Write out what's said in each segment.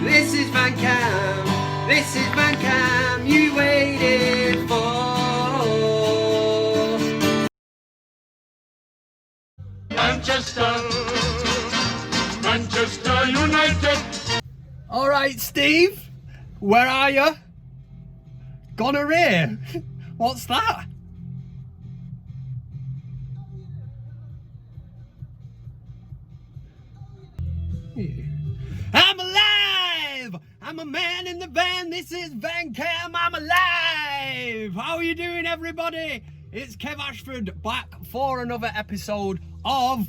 This is VanCam. This is VanCam you waited for. Manchester United. All right, Steve, where are you? Gonorrhea? What's that? I'm alive! I'm a man in the van. This is VanCam. I'm alive! How are you doing, everybody? It's Kev Ashford back for another episode of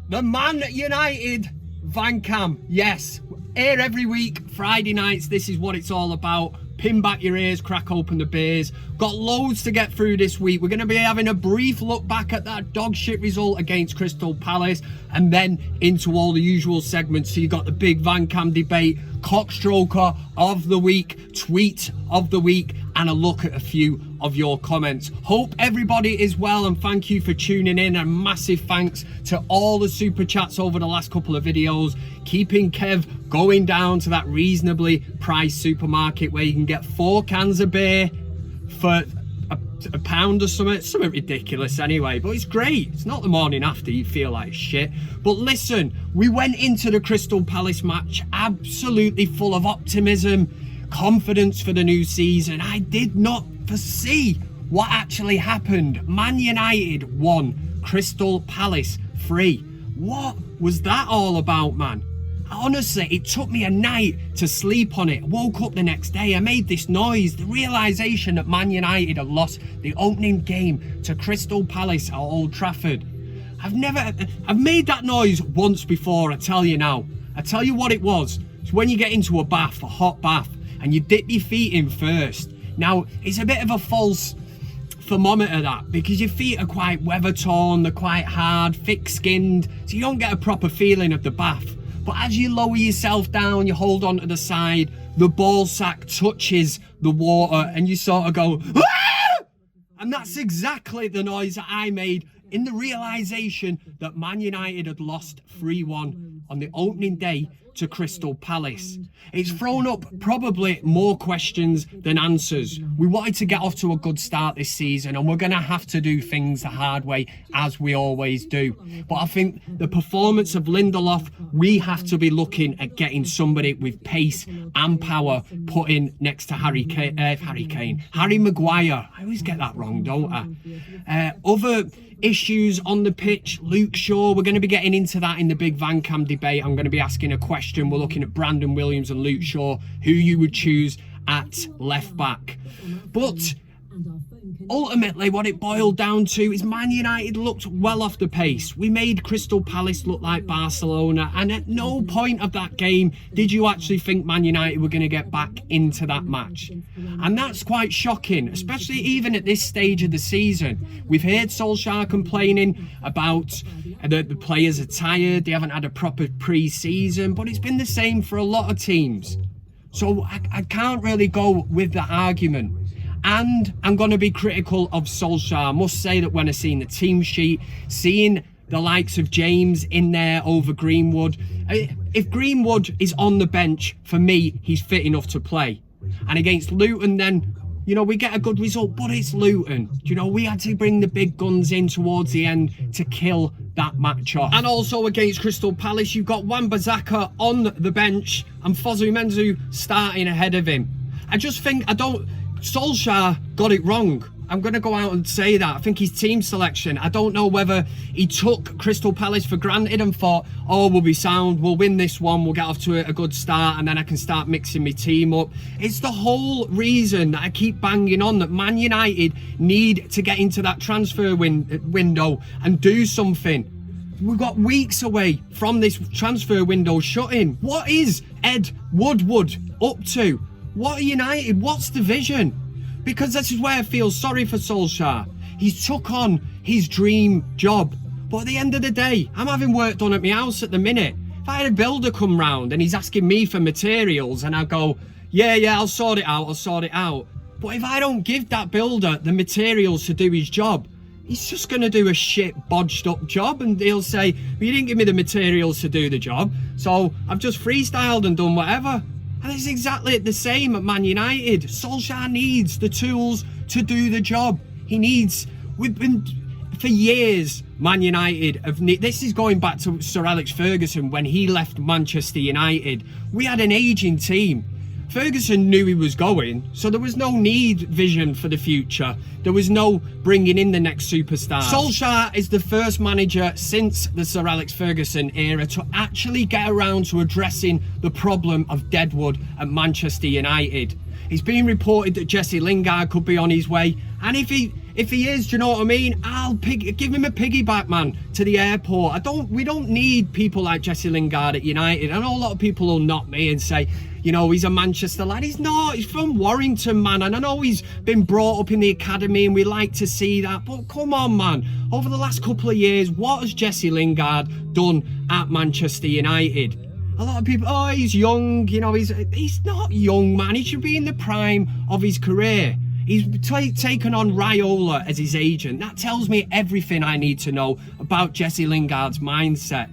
the ManUtd VanCam. Yes, here every week, Friday nights. This is what it's all about. Pin back your ears, crack open the beers. Got loads to get through this week. We're going to be having a brief look back at that dog shit result against Crystal Palace, and then into all the usual segments. So you got the big VanCam debate, CockStroker of the week, tweet of the week, and a look at a few of your comments. Hope everybody is well, and thank you for tuning in, and massive thanks to all the super chats over the last couple of videos, keeping Kev going down to that reasonably priced supermarket where you can get 4 cans of beer for a pound or something ridiculous anyway, but it's great. It's not the morning after you feel like shit. But listen, we went into the Crystal Palace match absolutely full of optimism, confidence for the new season. I did not foresee what actually happened. Man United won, Crystal Palace 3. What was that all about, man? Honestly, it took me a night to sleep on it. I woke up the next day, I made this noise, the realisation that Man United had lost the opening game to Crystal Palace at Old Trafford. I've made that noise once before, I tell you now. I tell you what it was. It's when you get into a bath, a hot bath, and you dip your feet in first. Now, it's a bit of a false thermometer, that, because your feet are quite weather torn, they're quite hard, thick-skinned, so you don't get a proper feeling of the bath. But as you lower yourself down, you hold onto the side, the ball sack touches the water, and you sort of go, "Ah!" And that's exactly the noise that I made in the realisation that Man United had lost 3-1 on the opening day to Crystal Palace. It's thrown up probably more questions than answers. We wanted to get off to a good start this season, and we're going to have to do things the hard way, as we always do. But I think the performance of Lindelof, we have to be looking at getting somebody with pace and power put in next to Harry Maguire. I always get that wrong, don't I? Other issues on the pitch, Luke Shaw, we're going to be getting into that in the big VanCam debate. I'm going to be asking a question. We're looking at Brandon Williams and Luke Shaw, who you would choose at left back. But ultimately, what it boiled down to is Man United looked well off the pace. We made Crystal Palace look like Barcelona, and at no point of that game did you actually think Man United were going to get back into that match. And that's quite shocking, especially even at this stage of the season. We've heard Solskjaer complaining about the players are tired, they haven't had a proper pre-season, but it's been the same for a lot of teams. So I can't really go with that argument. And I'm going to be critical of Solskjaer. I must say that when I seen the team sheet, seeing the likes of James in there over Greenwood, if Greenwood is on the bench, for me, he's fit enough to play. And against Luton, then, you know, we get a good result, but it's Luton. You know, we had to bring the big guns in towards the end to kill that match off. And also against Crystal Palace, you've got Wan-Bissaka on the bench and Fosu Mensah starting ahead of him. I just think, Solskjaer got it wrong. I'm going to go out and say that. I think his team selection, I don't know whether he took Crystal Palace for granted and thought, oh, we'll be sound, we'll win this one, we'll get off to a good start, and then I can start mixing my team up. It's the whole reason that I keep banging on that Man United need to get into that transfer window and do something. We've got weeks away from this transfer window shutting. What is Ed Woodward up to? What are United? What's the vision? Because this is where I feel sorry for Solskjaer. He's took on his dream job. But at the end of the day, I'm having work done at my house at the minute. If I had a builder come round and he's asking me for materials and I go, yeah, I'll sort it out. But if I don't give that builder the materials to do his job, he's just going to do a shit bodged up job, and he'll say, well, you didn't give me the materials to do the job, so I've just freestyled and done whatever. And it's exactly the same at Man United. Solskjaer needs the tools to do the job. We've been, for years, Man United, this is going back to Sir Alex Ferguson when he left Manchester United. We had an ageing team. Ferguson knew he was going, so there was no vision for the future. There was no bringing in the next superstar. Solskjaer is the first manager since the Sir Alex Ferguson era to actually get around to addressing the problem of deadwood at Manchester United. It's been reported that Jesse Lingard could be on his way, and if he is, do you know what I mean? I'll give him a piggyback, man, to the airport. We don't need people like Jesse Lingard at United. I know a lot of people will knock me and say, you know, he's a Manchester lad. He's not. He's from Warrington, man. And I know he's been brought up in the academy and we like to see that. But come on, man. Over the last couple of years, what has Jesse Lingard done at Manchester United? A lot of people, oh, he's young. You know, he's not young, man. He should be in the prime of his career. He's taken on Raiola as his agent. That tells me everything I need to know about Jesse Lingard's mindset.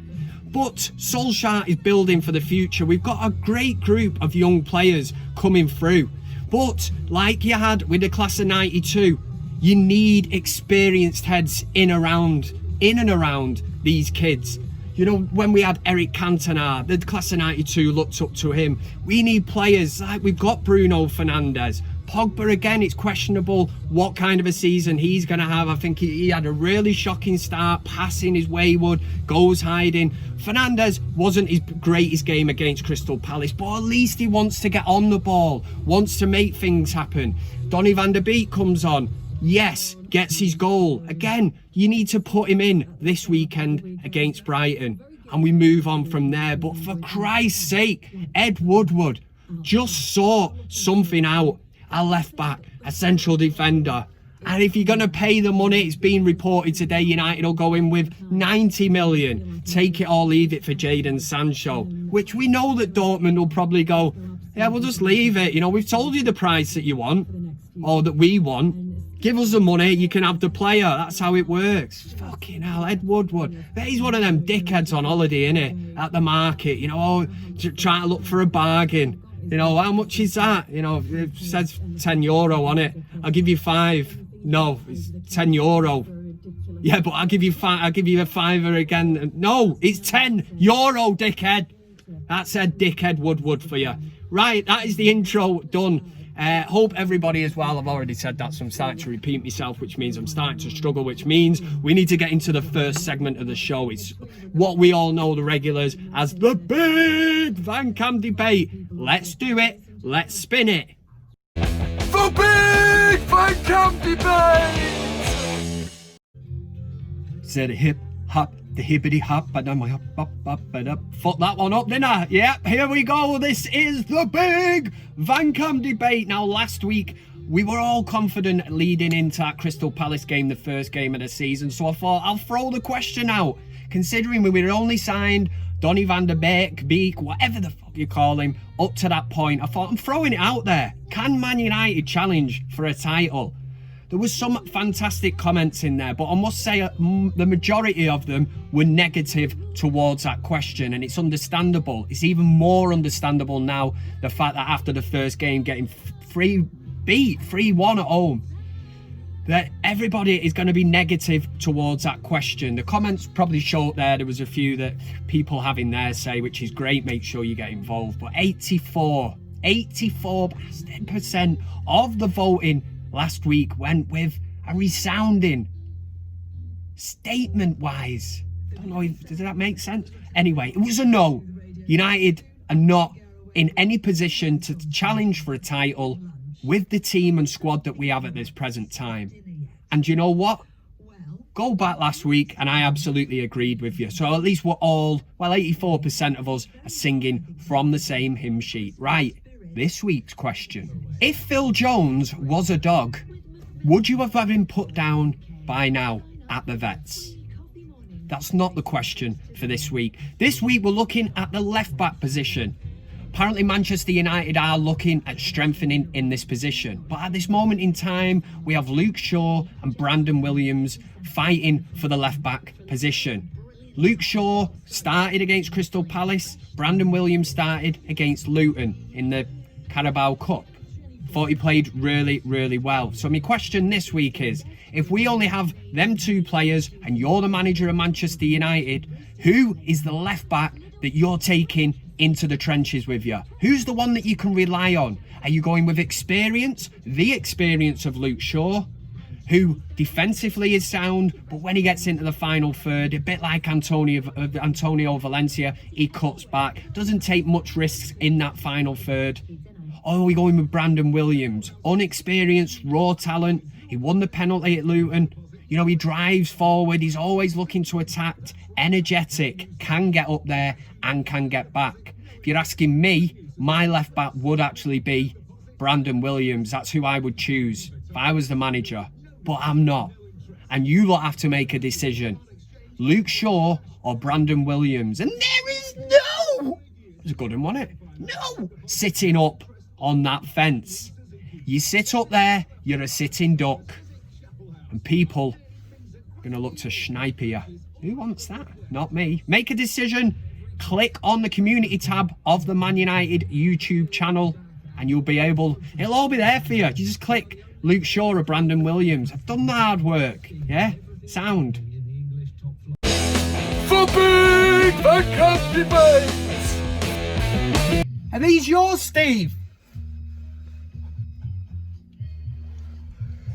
But Solskjaer is building for the future. We've got a great group of young players coming through. But like you had with the class of 92, you need experienced heads in and around these kids. You know, when we had Eric Cantona, the class of 92 looked up to him. We need players like we've got Bruno Fernandes. Pogba, again, it's questionable what kind of a season he's going to have. I think he had a really shocking start, passing his wayward, goals hiding. Fernandes wasn't his greatest game against Crystal Palace, but at least he wants to get on the ball, wants to make things happen. Donny van de Beek comes on. Yes, gets his goal. Again, you need to put him in this weekend against Brighton, and we move on from there. But for Christ's sake, Ed Woodward just sort something out. A left back, a central defender, and if you're going to pay the money, it's been reported today United will go in with 90 million. Take it or leave it for Jadon Sancho, which we know that Dortmund will probably go, yeah, we'll just leave it. You know, we've told you the price that you want, or that we want. Give us the money, you can have the player. That's how it works. Fucking hell, Ed Woodward. He's one of them dickheads on holiday, innit? At the market, you know, trying to look for a bargain. You know, how much is that? You know, it says €10 on it. I'll give you 5. No, it's €10. Yeah, but I'll give you a £5 again. No, it's €10, dickhead. That said, dickhead Woodward for you. Right, that is the intro done. Hope everybody as well. I've already said that, so I'm starting to repeat myself, which means I'm starting to struggle, which means we need to get into the first segment of the show. It's what we all know, the regulars, as the Big VanCam Debate. Let's do it. Let's spin it. The Big VanCam Debate! Said a hip hop, the hippity hop, but I'm up, fuck that one up, didn't I? Yep, here we go. This is the Big VanCam Debate. Now, last week we were all confident leading into that Crystal Palace game, the first game of the season. So I thought I'll throw the question out, considering we were only signed Donny van de Beek, whatever the fuck you call him, up to that point. I thought I'm throwing it out there. Can Man United challenge for a title? There was some fantastic comments in there, but I must say the majority of them were negative towards that question, and it's understandable. It's even more understandable now, the fact that after the first game getting 3-1 at home, that everybody is going to be negative towards that question. The comments probably showed there was a few that people have in there say, which is great, make sure you get involved, but 84% of the voting last week went with a resounding statement-wise. I don't know, does that make sense? Anyway, it was a no. United are not in any position to challenge for a title with the team and squad that we have at this present time. And you know what? Go back last week and I absolutely agreed with you. So at least we're all, well, 84% of us are singing from the same hymn sheet. Right. This week's question. If Phil Jones was a dog, would you have had him put down by now at the vets? That's not the question for this week. This week we're looking at the left back position. Apparently Manchester United are looking at strengthening in this position. But at this moment in time, we have Luke Shaw and Brandon Williams fighting for the left-back position. Luke Shaw started against Crystal Palace. Brandon Williams started against Luton in the Carabao Cup. Thought he played really, really well. So my question this week is, if we only have them two players and you're the manager of Manchester United, who is the left-back that you're taking into the trenches with you? Who's the one that you can rely on? Are you going with experience? The experience of Luke Shaw, who defensively is sound, but when he gets into the final third, a bit like Antonio Valencia, he cuts back, doesn't take much risks in that final third. Or are we going with Brandon Williams? Unexperienced, raw talent. He won the penalty at Luton. You know, he drives forward. He's always looking to attack. Energetic, can get up there and can get back. If you're asking me, my left back would actually be Brandon Williams. That's who I would choose if I was the manager. But I'm not. And you lot have to make a decision. Luke Shaw or Brandon Williams. And there is no... It was a good one, wasn't it? No sitting up on that fence. You sit up there, you're a sitting duck. And people are going to look to snipe you. Who wants that? Not me. Make a decision. Click on the community tab of the Man United YouTube channel and you'll be able... It'll all be there for you. You just click Luke Shaw or Brandon Williams. I've done the hard work. Yeah? Sound. For Big VanCam Debate! Are these yours, Steve?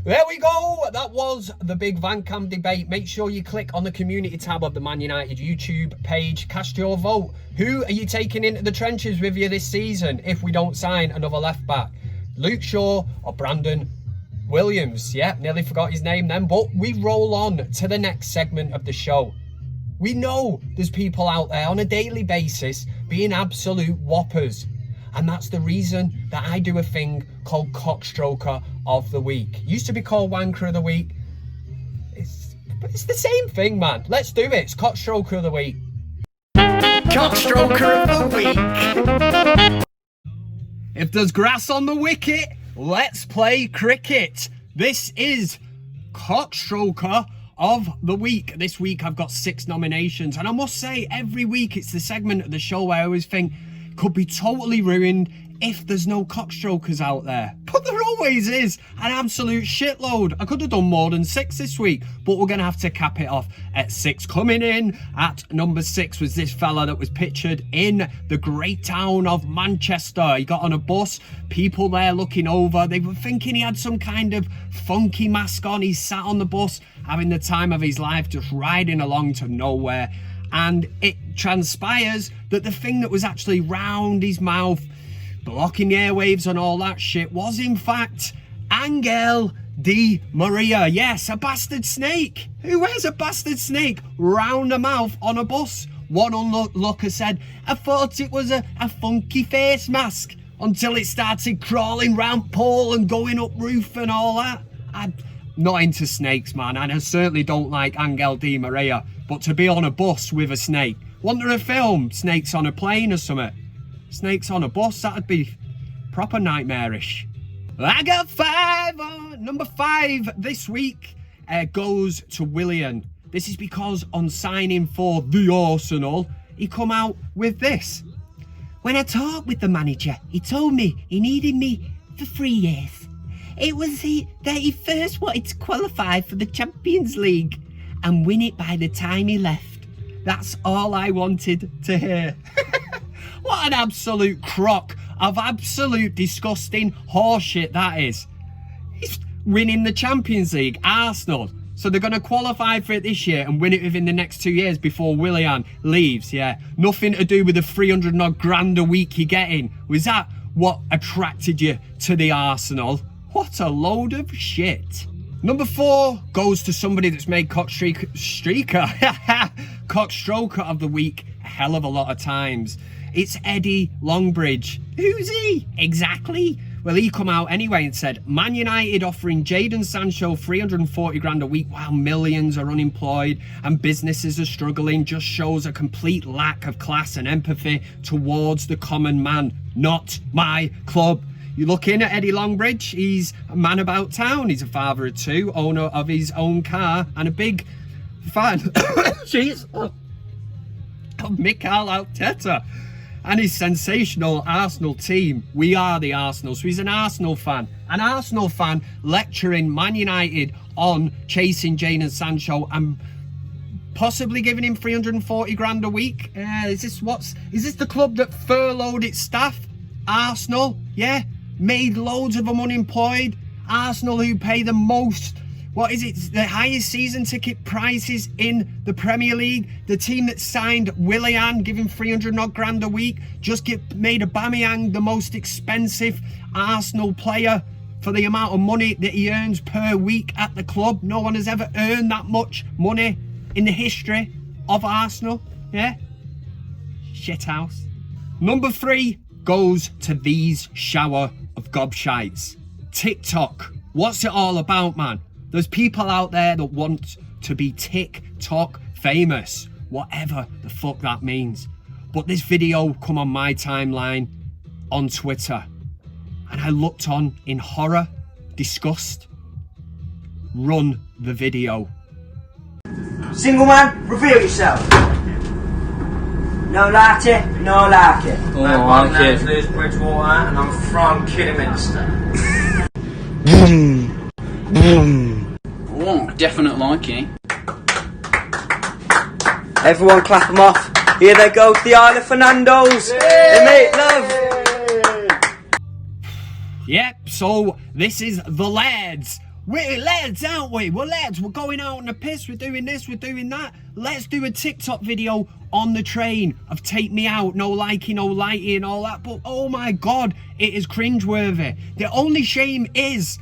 There we go. That was the Big VanCam Debate. Make sure you click on the community tab of the Man United YouTube page. Cast your vote. Who are you taking into the trenches with you this season if we don't sign another left back? Luke Shaw or Brandon Williams? Yeah, nearly forgot his name then. But we roll on to the next segment of the show. We know there's people out there on a daily basis being absolute whoppers. And that's the reason that I do a thing called CockStroker of the Week. Used to be called Wanker of the Week. But it's the same thing, man. Let's do it. It's CockStroker of the Week. CockStroker of the Week. If there's grass on the wicket, let's play cricket. This is CockStroker of the Week. This week I've got 6 nominations. And I must say, every week it's the segment of the show where I always think, could be totally ruined if there's no cockstrokers out there. But there always is an absolute shitload. I could have done more than 6 this week, but we're going to have to cap it off at 6. Coming in at number 6 was this fella that was pictured in the great town of Manchester. He got on a bus, people there looking over. They were thinking he had some kind of funky mask on. He sat on the bus having the time of his life, just riding along to nowhere. And it transpires that the thing that was actually round his mouth, blocking the airwaves and all that shit, was in fact Angel Di Maria. Yes, a bastard snake. Who wears a bastard snake round the mouth on a bus? One onlooker said, I thought it was a funky face mask until it started crawling round pole and going up roof and all that. I'm not into snakes, man, and I certainly don't like Angel Di Maria. But to be on a bus with a snake, wasn't there a film, Snakes on a Plane or something? Snakes on a bus, that'd be proper nightmarish. I got 5. Number 5 this week goes to Willian. This is because on signing for the Arsenal, he come out with this. When I talked with the manager, he told me he needed me for 3 years. It was that he first wanted to qualify for the Champions League and win it by the time he left. That's all I wanted to hear. What an absolute crock of absolute disgusting horseshit that is. He's winning the Champions League, Arsenal. So they're going to qualify for it this year and win it within the next 2 years before Willian leaves, yeah. Nothing to do with the 300 odd grand a week you're getting. Was that what attracted you to the Arsenal? What a load of shit. Number 4 goes to somebody that's made CockStroker of the Week a hell of a lot of times. It's Eddie Longbridge. Who's he? Exactly. Well, he come out anyway and said, Man United offering Jadon Sancho 340 grand a week while millions are unemployed and businesses are struggling just shows a complete lack of class and empathy towards the common man. Not my club. You look in at Eddie Longbridge, he's a man about town. He's a father of two, owner of his own car, and a big fan jeez, of Mikel Arteta and his sensational Arsenal team. We are the Arsenal, so he's an Arsenal fan. An Arsenal fan lecturing Man United on chasing Jadon Sancho and possibly giving him 340 grand a week. Is this the club that furloughed its staff? Arsenal, yeah, made loads of them unemployed. Arsenal, who pay the most, what is it, the highest season ticket prices in the Premier League. The team that signed Willian, giving 300 odd grand a week, just made Aubameyang the most expensive Arsenal player for the amount of money that he earns per week at the club. No one has ever earned that much money in the history of Arsenal. Yeah, shithouse. Number 3 goes to these shower of gobshites. TikTok. What's it all about, man? There's people out there that want to be TikTok famous, whatever the fuck that means. But this video come on my timeline on Twitter, and I looked on in horror, disgust. Run the video. Single man, reveal yourself. No like it, no like it. Oh, my name's Lewis Bridgewater and I'm from Kidderminster. Oh, definite like it. Everyone clap them off. Here they go to the Isle of Fernandos. They make love. Yep, so this is the lads. We're lads, aren't we? We're lads. We're going out on the piss. We're doing this. We're doing that. Let's do a TikTok video on the train of take me out, no likey, no lighty and all that. But oh my God, it is cringeworthy. The only shame is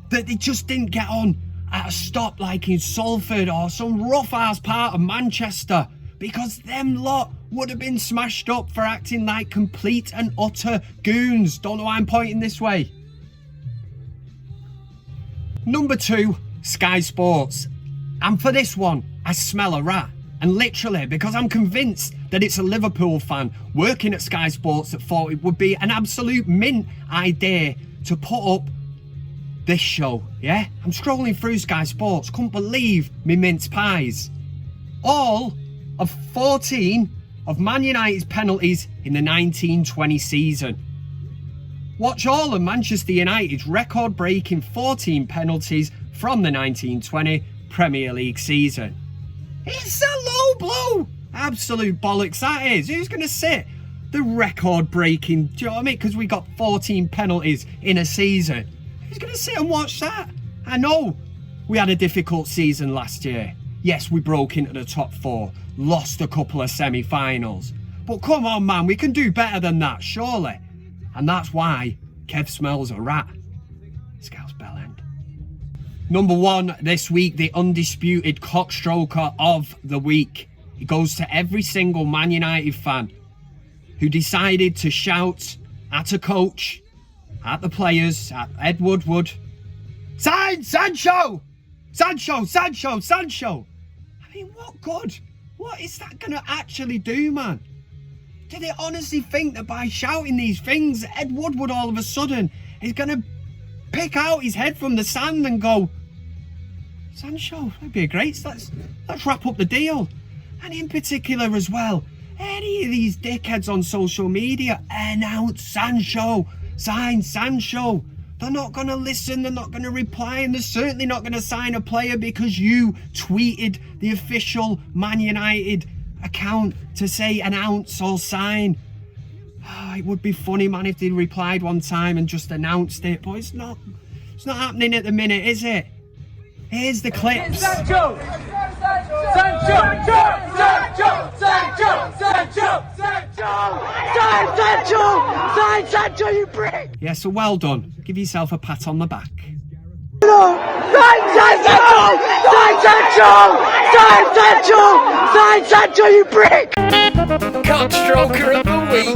that they just didn't get on at a stop like in Salford or some rough ass part of Manchester, because them lot would have been smashed up for acting like complete and utter goons. Don't know why I'm pointing this way. Number 2, Sky Sports. And for this one, I smell a rat. And literally, because I'm convinced that it's a Liverpool fan working at Sky Sports that thought it would be an absolute mint idea to put up this show, yeah? I'm scrolling through Sky Sports, couldn't believe me mince pies. All of 14 of Man United's penalties in the 19-20 season. Watch all of Manchester United's record-breaking 14 penalties from the 19-20 Premier League season. It's a low blow. Absolute bollocks that is. Who's going to sit the record-breaking, do you know what I mean? Because we got 14 penalties in a season. Who's going to sit and watch that? I know we had a difficult season last year. Yes, we broke into the top 4, lost a couple of semi-finals. But come on, man, we can do better than that, surely. And that's why Kev smells a rat. Scouse Bellend. Number 1 this week, the undisputed CockStroker of the week. It goes to every single Man United fan who decided to shout at a coach, at the players, at Ed Woodward, "Sign Sancho! Sancho! Sancho! Sancho!" I mean, what good? What is that going to actually do, man? Do they honestly think that by shouting these things, Ed Woodward all of a sudden is going to pick out his head from the sand and go, "Sancho, that'd be a great, let's wrap up the deal." And in particular as well, any of these dickheads on social media announce Sancho, sign Sancho. They're not going to listen, they're not going to reply, and they're certainly not going to sign a player because you tweeted the official Man United account to say announce or sign. Oh, it would be funny, man, if they replied one time and just announced it, but it's not happening at the minute, is it? Here's the clips. Sancho! Sancho! Sancho! Sancho! Sancho! Sancho! Sign Sancho! Sign Sancho, you prick! Yeah, so well done. Give yourself a pat on the back. Sign Sancho! Sign Sancho! Sign Sancho! Sign Sancho, you prick! CockStroker of the week.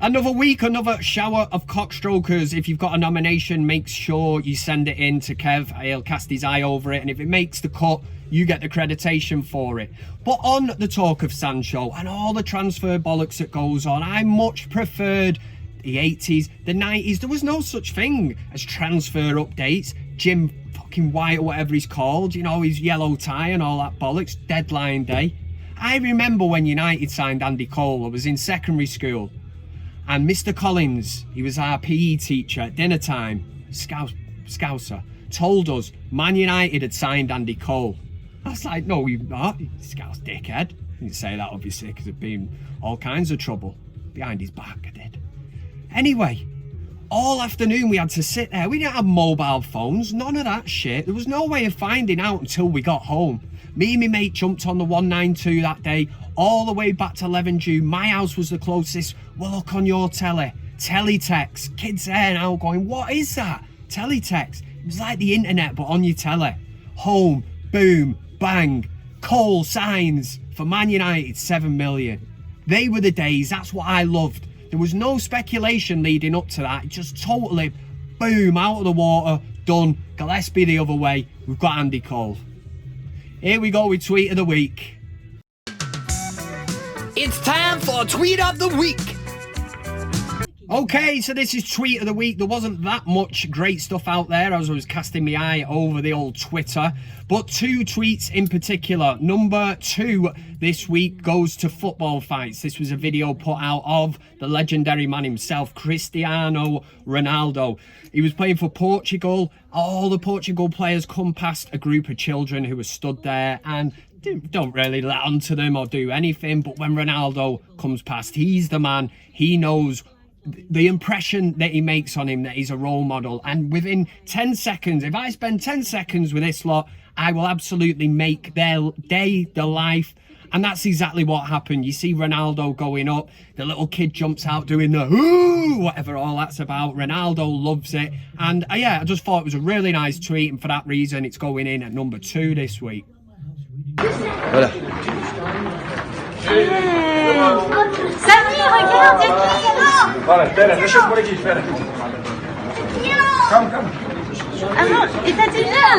Another week, another shower of cockstrokers. If you've got a nomination, make sure you send it in to Kev. He'll cast his eye over it, and if it makes the cut, you get the accreditation for it. But on the talk of Sancho and all the transfer bollocks that goes on, I much preferred the 80s, the 90s. There was no such thing as transfer updates. Jim fucking White or whatever he's called, you know, his yellow tie and all that bollocks, deadline day. I remember when United signed Andy Cole. I was in secondary school. And Mr. Collins, he was our PE teacher at dinner time, Scouser, told us Man United had signed Andy Cole. I was like, no, you've not, you Scouse dickhead. I didn't say that, obviously, because there'd been all kinds of trouble behind his back, I did. Anyway, all afternoon we had to sit there. We didn't have mobile phones, none of that shit. There was no way of finding out until we got home. Me and my mate jumped on the 192 that day, all the way back to 11 June. My house was the closest. We'll look on your telly. Teletext. Kids there now going, what is that? Teletext. It was like the internet, but on your telly. Home, boom, bang. Cole signs for Man United, 7 million. They were the days. That's what I loved. There was no speculation leading up to that. It just totally, boom, out of the water, done. Gillespie the other way. We've got Andy Cole. Here we go with Tweet of the Week. It's time for Tweet of the Week. Okay, so this is Tweet of the Week. There wasn't that much great stuff out there as I was casting my eye over the old Twitter, but 2 tweets in particular. Number 2 this week goes to football fights. This was a video put out of the legendary man himself, Cristiano Ronaldo. He was playing for Portugal. All the Portugal players come past a group of children who were stood there and don't really let on to them or do anything. But when Ronaldo comes past, he's the man. He knows the impression that he makes on him, that he's a role model. And within 10 seconds, if I spend 10 seconds with this lot, I will absolutely make their day, their life. And that's exactly what happened. You see Ronaldo going up, the little kid jumps out doing the ooh, whatever all that's about. Ronaldo loves it. And yeah, I just thought it was a really nice tweet, and for that reason it's going in at number 2 this week. Voilà. Samy, regarde, il Voilà, espera, deixa por aqui, espera. Calma, calma. Ah non, et t'as dit bien.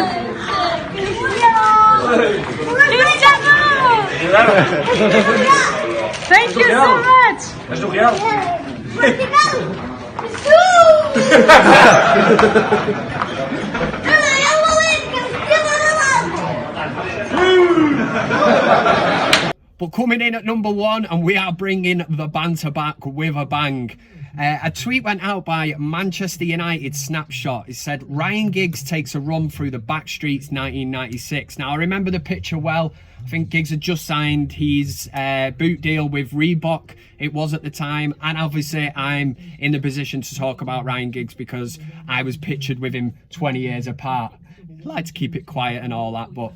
Thank you so much. És do Real? But coming in at number 1, and we are bringing the banter back with a bang. A tweet went out by Manchester United Snapshot. It said, Ryan Giggs takes a run through the back streets 1996. Now, I remember the picture well. I think Giggs had just signed his boot deal with Reebok. It was at the time. And obviously, I'm in the position to talk about Ryan Giggs because I was pictured with him 20 years apart. I'd like to keep it quiet and all that, but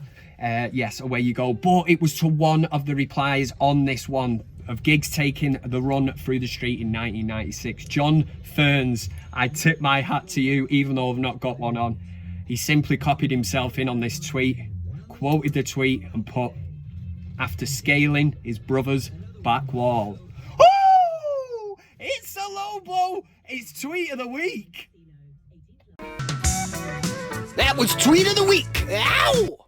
yes, away you go. But it was to one of the replies on this one of Giggs taking the run through the street in 1996. John Ferns, I tip my hat to you, even though I've not got one on. He simply copied himself in on this tweet, quoted the tweet and put, after scaling his brother's back wall. Oh, it's a low blow. It's Tweet of the Week. That was Tweet of the Week. Ow!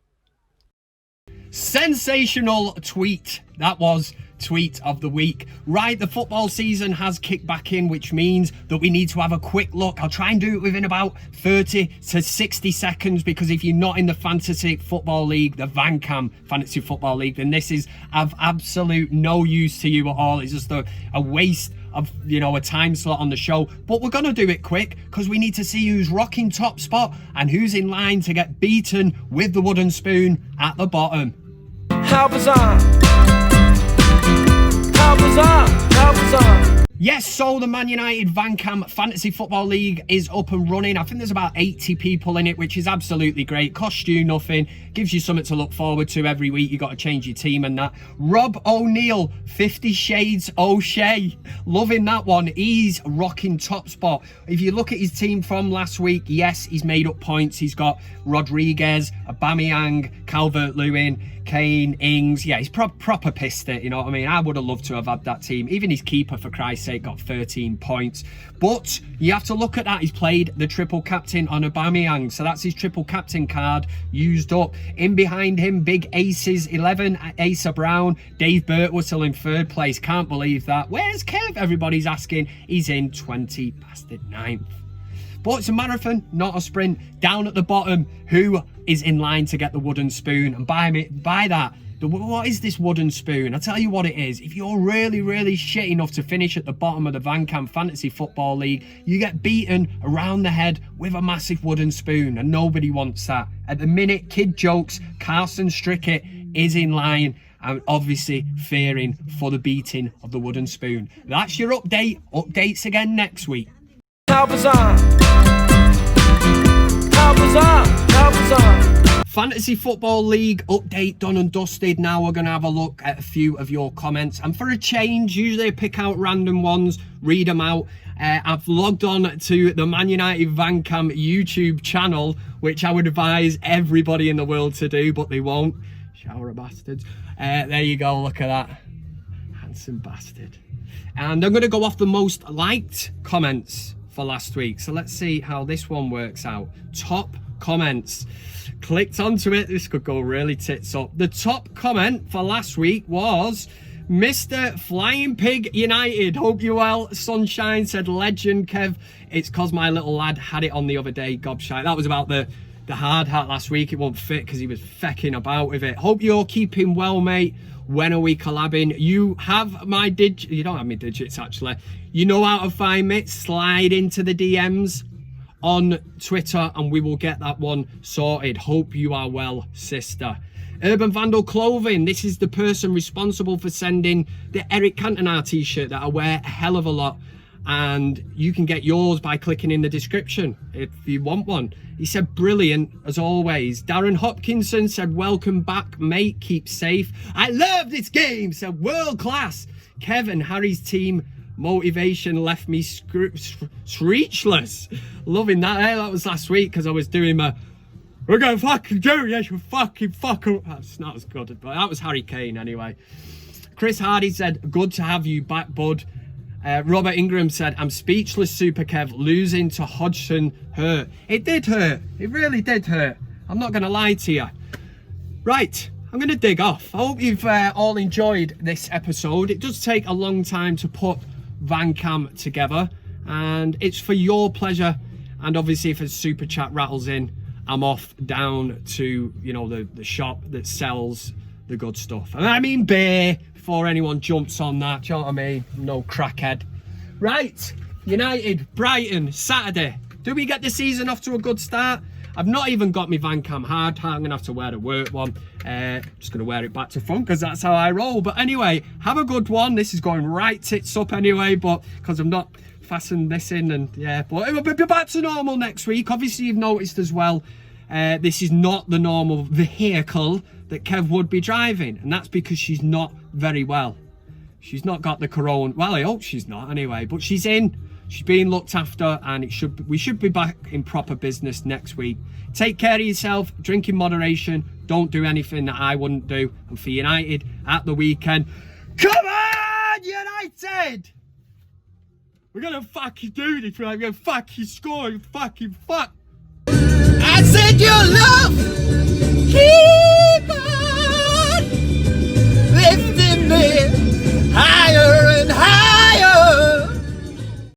Sensational tweet. That was Tweet of the Week. Right, the football season has kicked back in, which means that we need to have a quick look. I'll try and do it within about 30 to 60 seconds, because if you're not in the Fantasy Football League, the VanCam Fantasy Football League, then this is of absolute no use to you at all. It's just a waste of, you know, a time slot on the show. But we're gonna do it quick because we need to see who's rocking top spot and who's in line to get beaten with the wooden spoon at the bottom. How bizarre! How bizarre! How bizarre! Yes, so the Man United VanCam Fantasy Football League is up and running. I think there's about 80 people in it, which is absolutely great. Costs you nothing. Gives you something to look forward to every week. You got to change your team and that. Rob O'Neill, 50 Shades O'Shea. Loving that one. He's rocking top spot. If you look at his team from last week, yes, he's made up points. He's got Rodriguez, Aubameyang, Calvert-Lewin, Kane, Ings. Yeah, he's proper pissed it, you know what I mean? I would have loved to have had that team. Even his keeper, for Christ's sake. sake, got 13 points. But you have to look at that. He's played the triple captain on Aubameyang. So that's his triple captain card used up. In behind him, big aces, 11, Asa Brown. Dave Birtwhistle in 3rd place. Can't believe that. Where's Kev? Everybody's asking. He's in 20 past 9th. But it's a marathon, not a sprint. Down at the bottom, who is in line to get the wooden spoon? And by that, what is this wooden spoon? I'll tell you what it is. If you're really, really shit enough to finish at the bottom of the VanCam Fantasy Football League, you get beaten around the head with a massive wooden spoon, and nobody wants that. At the minute, Kid Jokes, Carson Strickett is in line, and obviously fearing for the beating of the wooden spoon. That's your update. Updates again next week. Fantasy Football League update done and dusted. Now we're going to have a look at a few of your comments. And for a change, usually I pick out random ones, read them out. I've logged on to the ManUtd VanCam YouTube channel, which I would advise everybody in the world to do, but they won't. Shower of bastards. There you go, look at that. Handsome bastard. And I'm going to go off the most liked comments for last week. So let's see how this one works out. Top comments. Clicked onto it. This could go really tits up. The top comment for last week was Mr. Flying Pig United. Hope you're well. Sunshine said, legend, Kev. It's because my little lad had it on the other day. Gobshite. That was about the hard hat last week. It won't fit because he was fecking about with it. Hope you're keeping well, mate. When are we collabing? You have my digits. You don't have my digits, actually. You know how to find me. Slide into the DMs on Twitter and we will get that one sorted. Hope you are well, sister. Urban Vandal Clothing. This is the person responsible for sending the Eric Cantona T-shirt that I wear a hell of a lot. And you can get yours by clicking in the description if you want one. He said, brilliant as always. Darren Hopkinson said, welcome back, mate. Keep safe. I love this game. Said, world class. Kevin, Harry's team motivation left me speechless. Loving that. Hey, that was last week because I was doing my we're going to fucking do yes, you fucking fucker. That's not as good, but that was Harry Kane anyway. Chris Hardy said, good to have you back, bud. Robert Ingram said, I'm speechless, Super Kev. Losing to Hodgson hurt. It did hurt. It really did hurt. I'm not going to lie to you. Right, I'm going to dig off. I hope you've all enjoyed this episode. It does take a long time to put VanCam together, and it's for your pleasure. And obviously, if a super chat rattles in, I'm off down to, you know, the shop that sells the good stuff. And I mean beer, before anyone jumps on that, do you know what I mean? No crackhead. Right, United, Brighton, Saturday. Do we get the season off to a good start? I've not even got my VanCam hard hat. I'm going to have to wear the work one. Just going to wear it back to front because that's how I roll. But anyway, have a good one. This is going right tits up anyway, but because I'm not fastened this in, and yeah, but it will be back to normal next week. Obviously, you've noticed as well, this is not the normal vehicle that Kev would be driving, and that's because she's not very well. She's not got the corona. Well, I hope she's not anyway, but she's in. She's being looked after, and we should be back in proper business next week. Take care of yourself, drink in moderation, don't do anything that I wouldn't do. And for United at the weekend, come on, United! We're gonna fucking do this, right? We're gonna fucking score, fucking fuck. I said you love